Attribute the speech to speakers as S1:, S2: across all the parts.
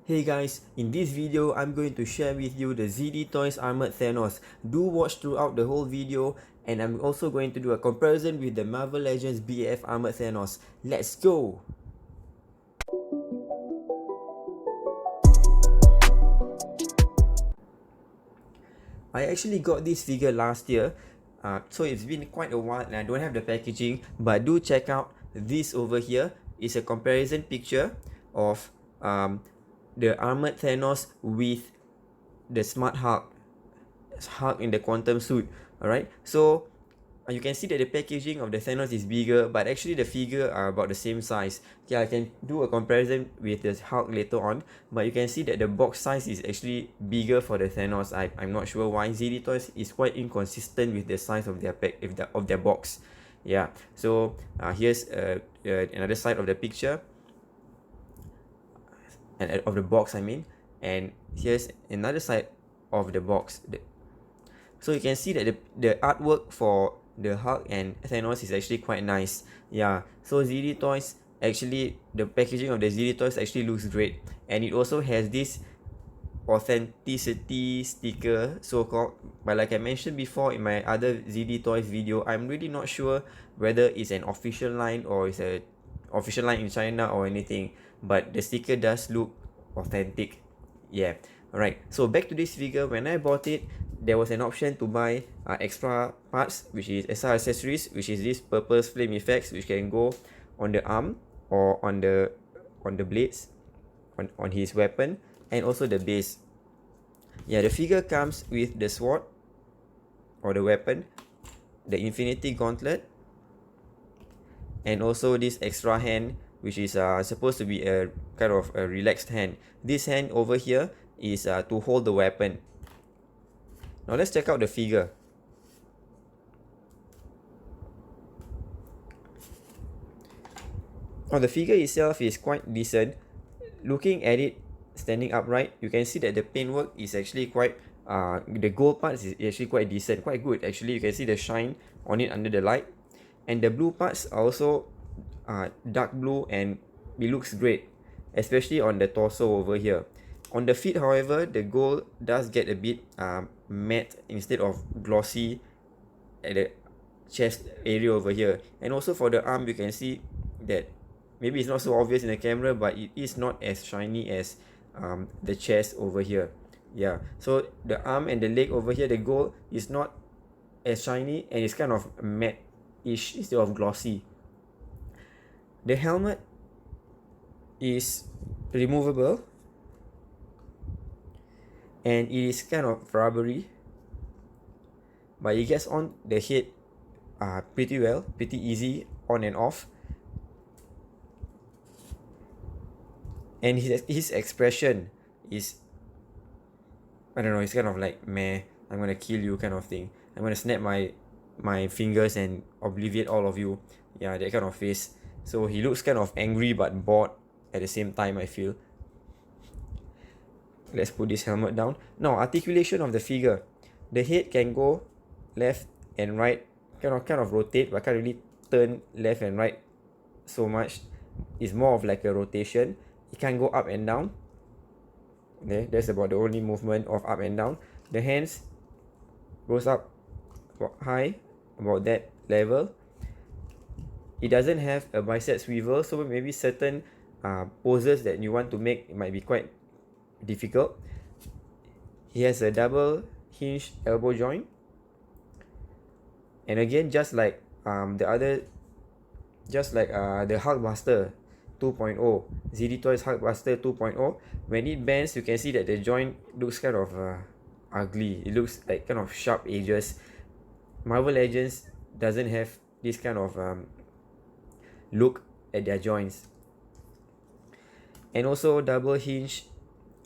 S1: Hey guys, in this video, I'm going to share with you the ZD Toys Armoured Thanos. Do watch throughout the whole video, and I'm also going to do a comparison with the Marvel Legends BAF Armoured Thanos. Let's go! I actually got this figure last year, so it's been quite a while and I don't have the packaging, but do check out this over here. It's a comparison picture of the Armoured Thanos with the Smart Hulk in the quantum suit. Alright, so you can see that the packaging of the Thanos is bigger, but actually the figure are about the same size. Yeah, I can do a comparison with the Hulk later on, but you can see that the box size is actually bigger for the Thanos. I'm not sure why. ZD Toys is quite inconsistent with the size of their box. Yeah, so here's another side of the picture, and of the box I mean, and here's another side of the box. So you can see that the artwork for the Hulk and Thanos is actually quite nice. Yeah, so ZD Toys, actually the packaging of the ZD Toys actually looks great, and it also has this authenticity sticker, so called. But like I mentioned before in my other ZD Toys video, I'm really not sure whether it's an official line or it's a official line in China or anything, but the sticker does look authentic. Yeah. Alright, so back to this figure. When I bought it, there was an option to buy extra parts, which is extra accessories, which is this purple flame effects, which can go on the arm or on the blades on his weapon, and also the base. Yeah, the figure comes with the sword or the weapon, the Infinity Gauntlet, and also this extra hand, which is supposed to be a kind of a relaxed hand. This hand over here is to hold the weapon. Now let's check out the figure. Now the figure itself is quite decent. Looking at it standing upright, you can see that the paintwork is actually quite the gold parts is actually quite decent, quite good actually. You can see the shine on it under the light, and the blue parts are also dark blue, and it looks great, especially on the torso over here. On the feet, however, the gold does get a bit matte instead of glossy at the chest area over here. And also for the arm, you can see that maybe it's not so obvious in the camera, but it is not as shiny as the chest over here. Yeah, so the arm and the leg over here, the gold is not as shiny, and it's kind of matte-ish instead of glossy. The helmet is removable, and it is kind of rubbery, but it gets on the head pretty well, pretty easy on and off. And his expression is, I don't know, it's kind of like, meh, I'm gonna kill you kind of thing. I'm gonna snap my fingers and obliviate all of you. Yeah, that kind of face. So he looks kind of angry but bored at the same time, I feel. Let's put this helmet down. Now, articulation of the figure. The head can go left and right, kind of rotate, but can't really turn left and right so much. It's more of like a rotation. It can go up and down. Okay, that's about the only movement of up and down. The hands goes up high, about that level. It doesn't have a bicep swivel, so maybe certain poses that you want to make, it might be quite difficult. He has a double hinged elbow joint, and again, just like the Hulkbuster 2.0, ZD Toys Hulkbuster 2.0, when it bends, you can see that the joint looks kind of ugly. It looks like kind of sharp edges. Marvel Legends doesn't have this kind of look at their joints. And also double hinge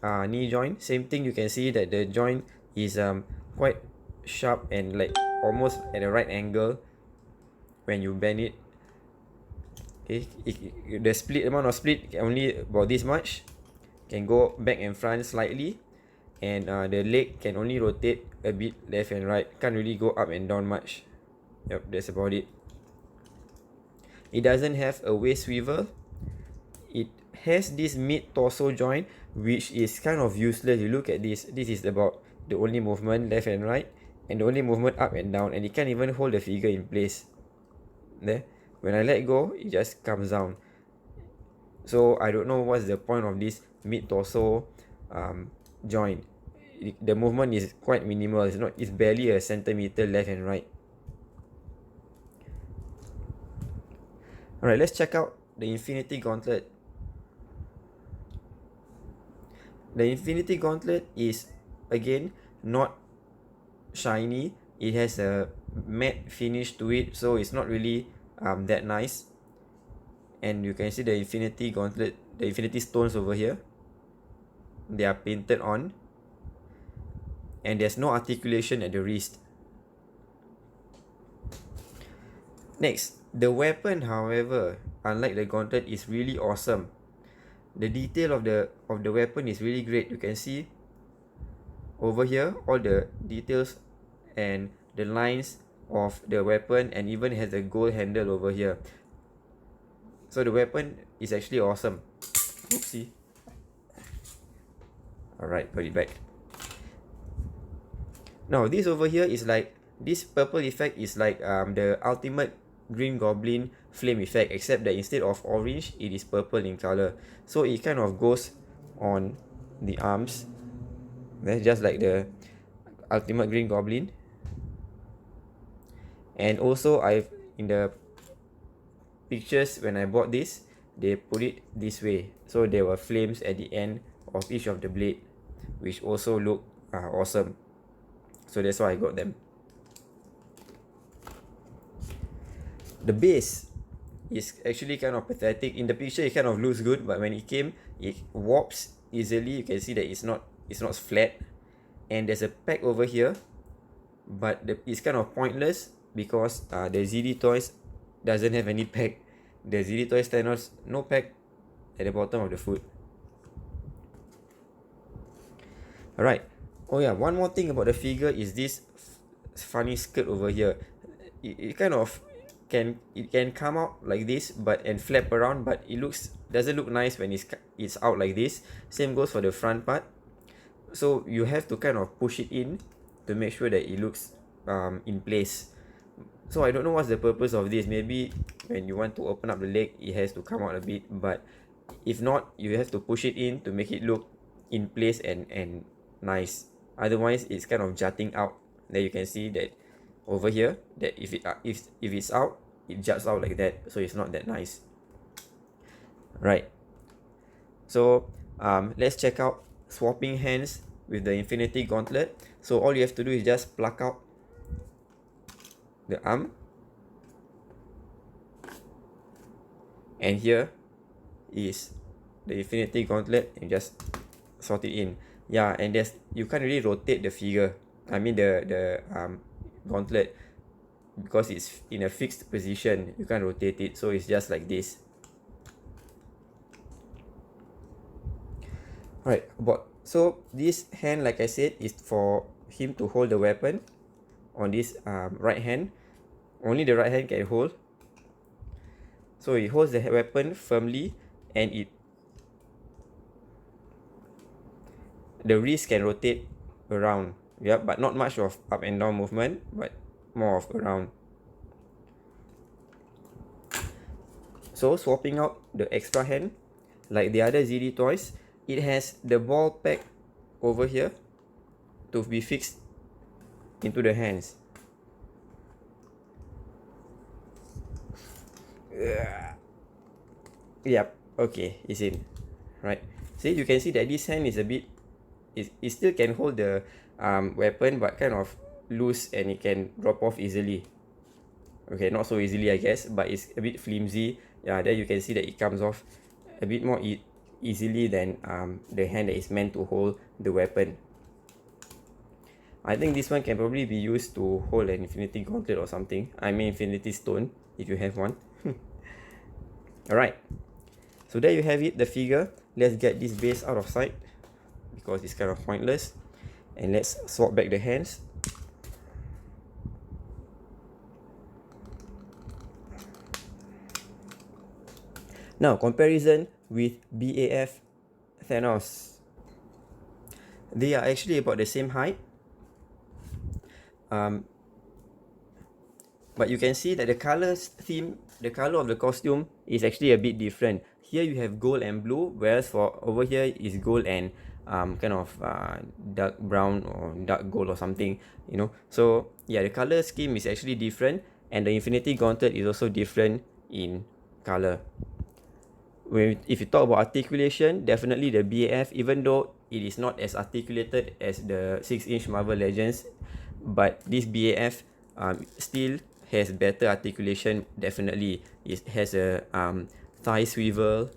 S1: knee joint, same thing. You can see that the joint is quite sharp and like almost at the right angle when you bend it. Okay, the amount of split only about this much. Can go back and front slightly, and the leg can only rotate a bit left and right. Can't really go up and down much. Yep, that's about it. It doesn't have a waist swivel. It has this mid-torso joint, which is kind of useless. You look at this. This is about the only movement left and right, and the only movement up and down, and it can't even hold the figure in place. There, when I let go, it just comes down. So I don't know what's the point of this mid-torso joint. The movement is quite minimal. It's barely a centimeter left and right. Alright, let's check out the Infinity Gauntlet. The Infinity Gauntlet is, again, not shiny. It has a matte finish to it, so it's not really that nice. And you can see the Infinity Gauntlet, the Infinity Stones over here. They are painted on. And there's no articulation at the wrist. Next, the weapon, however, unlike the Gauntlet, is really awesome. The detail of the weapon is really great. You can see over here all the details and the lines of the weapon, and even has a gold handle over here. So the weapon is actually awesome. Oopsie. Alright, put it back. Now this over here is like, this purple effect is like the ultimate Green Goblin flame effect, except that instead of orange, it is purple in color. So it kind of goes on the arms. That's just like the ultimate Green Goblin. And also, in the pictures when I bought this, they put it this way. So there were flames at the end of each of the blade, which also look awesome. So that's why I got them. The base is actually kind of pathetic. In the picture, it kind of looks good, but when it came, it warps easily. You can see that it's not flat. And there's a pack over here, but it's kind of pointless because the ZD Toys doesn't have any pack. The ZD Toys Thanos, no pack at the bottom of the foot. Alright. Oh yeah, one more thing about the figure is this funny skirt over here. It kind of can come out like this, and flap around, but it doesn't look nice when it's out like this. Same goes for the front part. So you have to kind of push it in to make sure that it looks in place. So I don't know what's the purpose of this. Maybe when you want to open up the leg, it has to come out a bit, but if not, you have to push it in to make it look in place and nice. Otherwise, it's kind of jutting out. There you can see that over here, that if it's out, it juts out like that, so it's not that nice. Right. So let's check out swapping hands with the Infinity Gauntlet. So all you have to do is just pluck out the arm, and here is the Infinity Gauntlet, and just slot it in. Yeah, and you can't really rotate the figure. I mean the Gauntlet, because it's in a fixed position. You can't rotate it, so it's just like this. Alright, so this hand, like I said, is for him to hold the weapon on this right hand. Only the right hand can hold. So he holds the weapon firmly, and the wrist can rotate around. Yeah, but not much of up and down movement, but more of around. So swapping out the extra hand, like the other ZD Toys, it has the ball pack over here to be fixed into the hands. Yep, okay, it's in. Right. See, you can see that this hand is a bit, it still can hold the weapon, but kind of loose, and it can drop off easily. Okay, not so easily, I guess, but it's a bit flimsy. Yeah, there you can see that it comes off a bit more easily than the hand that is meant to hold the weapon. I think this one can probably be used to hold an Infinity Gauntlet or something. I mean Infinity Stone, if you have one. Alright, so there you have it, the figure. Let's get this base out of sight, because it's kind of pointless. And let's swap back the hands. Now, comparison with BAF Thanos. They are actually about the same height. But you can see that the colors theme, the color of the costume is actually a bit different. Here you have gold and blue, whereas for over here is gold and kind of dark brown or dark gold or something, you know. So yeah, the color scheme is actually different, and the Infinity Gauntlet is also different in color. If you talk about articulation, definitely the BAF, even though it is not as articulated as the 6-inch Marvel Legends, but this BAF still has better articulation. Definitely it has a thigh swivel,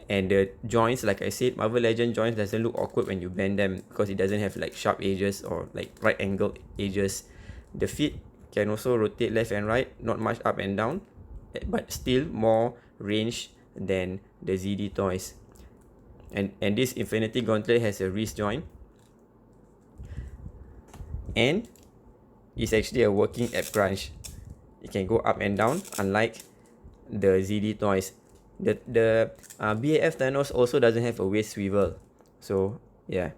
S1: and the joints, like I said, Marvel Legend joints doesn't look awkward when you bend them because it doesn't have like sharp edges or like right angled edges. The feet can also rotate left and right, not much up and down, but still more range than the ZD Toys. And this Infinity Gauntlet has a wrist joint, and it's actually a working ab crunch. It can go up and down, unlike the ZD Toys. The BAF Thanos also doesn't have a waist swivel. So yeah,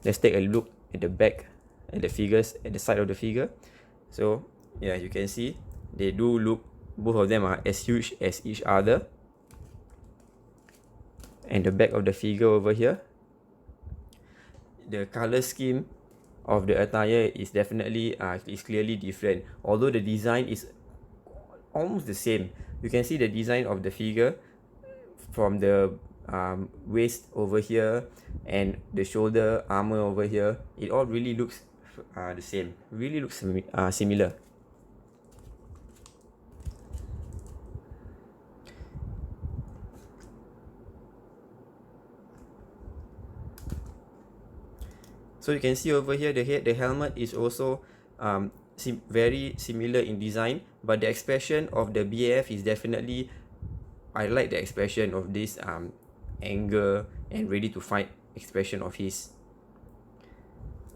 S1: let's take a look at the back, at the figures, at the side of the figure. So yeah, you can see they do look, both of them are as huge as each other. And the back of the figure over here, the color scheme of the attire is definitely is clearly different, although the design is almost the same. You can see the design of the figure from the waist over here and the shoulder armor over here. It all really looks the same, really looks similar. So you can see over here, the head, the helmet is also very similar in design, but the expression of the BAF is definitely, I like the expression of this anger and ready to fight expression of his.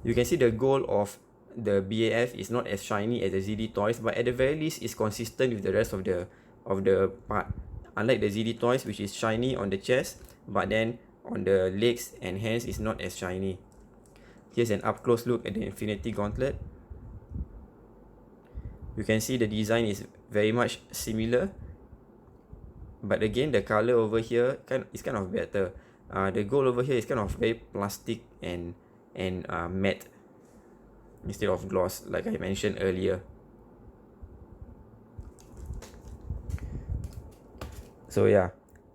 S1: You can see the gold of the BAF is not as shiny as the ZD Toys, but at the very least is consistent with the rest of the part. Unlike the ZD Toys, which is shiny on the chest, but then on the legs and hands is not as shiny. Here's an up close look at the Infinity Gauntlet. You can see the design is very much similar, but again the color over here is kind of better. The gold over here is kind of very plastic and matte instead of gloss, like I mentioned earlier. So yeah,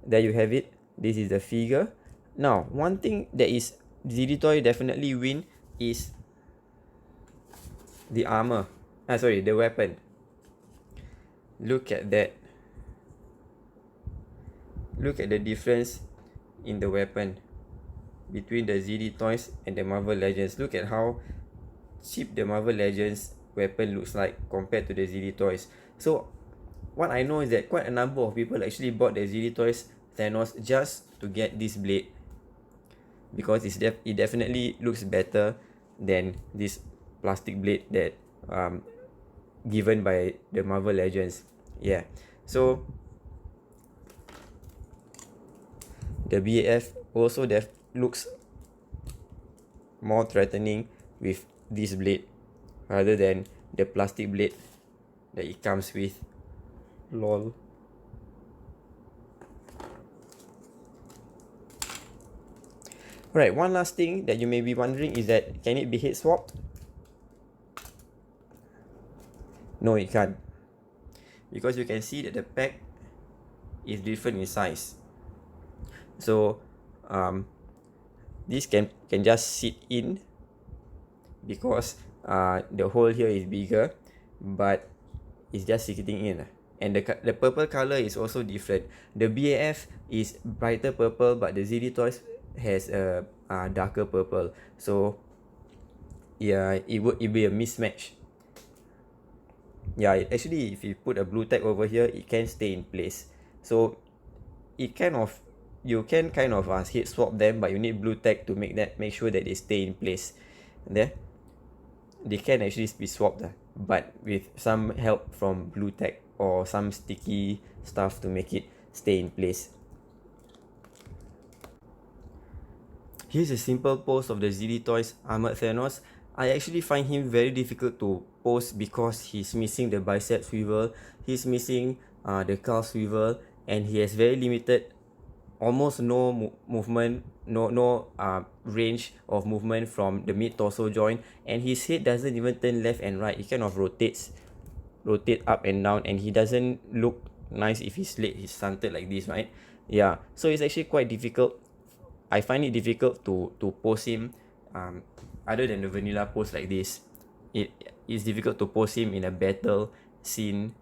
S1: there you have it. This is the figure. Now, one thing that is ZD Toy definitely win is the armor. The weapon. Look at that. Look at the difference in the weapon between the ZD Toys and the Marvel Legends. Look at how cheap the Marvel Legends weapon looks like compared to the ZD Toys. So what I know is that quite a number of people actually bought the ZD Toys Thanos just to get this blade, because it definitely looks better than this plastic blade that given by the Marvel Legends. Yeah, so the BAF also looks more threatening with this blade rather than the plastic blade that it comes with. Lol. Alright, one last thing that you may be wondering is that, can it be head swapped? No, it can't. Because you can see that the pack is different in size. So this can just sit in because the hole here is bigger, but it's just sitting in. And the purple color is also different. The BAF is brighter purple, but the ZD Toys has a darker purple. So yeah, it would be a mismatch. Yeah, actually, if you put a blue tag over here, it can stay in place. So you can kind of head swap them, but you need blue tag to make sure that they stay in place. There, they can actually be swapped, but with some help from blue tag. or some sticky stuff to make it stay in place. Here's a simple pose of the ZD Toys Armoured Thanos. I actually find him very difficult to pose because he's missing the bicep swivel, he's missing the calf swivel, and he has very limited, almost no movement, no range of movement from the mid torso joint, and his head doesn't even turn left and right. He kind of rotate up and down, and he doesn't look nice if his leg is stunted like this, right? Yeah, so it's actually quite difficult. I find it difficult to pose him other than the vanilla pose like this. It is difficult to pose him in a battle scene.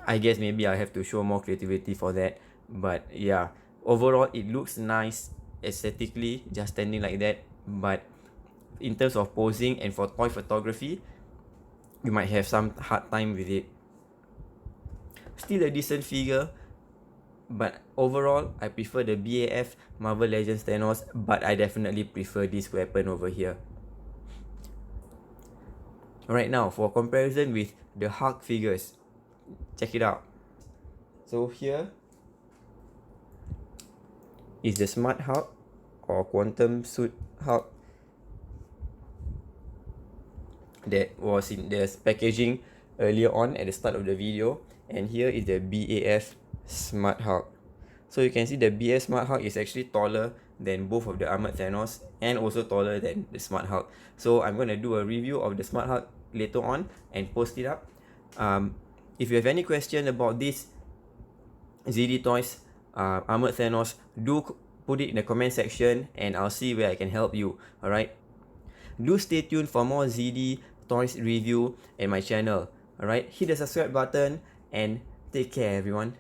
S1: I guess maybe I have to show more creativity for that. But yeah, overall it looks nice aesthetically just standing like that. But in terms of posing and for toy photography, you might have some hard time with it. Still a decent figure, but overall I prefer the BAF Marvel Legends Thanos, but I definitely prefer this weapon over here. Alright, now for comparison with the Hulk figures, check it out. So here is the Smart Hulk or Quantum Suit Hulk that was in the packaging earlier on at the start of the video, and here is the BAF Smart Hulk. So you can see the BAF Smart Hulk is actually taller than both of the Armored Thanos and also taller than the Smart Hulk. So I'm going to do a review of the Smart Hulk later on and post it up. If you have any question about this ZD Toys Armored Thanos, do put it in the comment section and I'll see where I can help you. Alright, do stay tuned for more ZD Toys review at my channel. Alright, hit the subscribe button and take care everyone.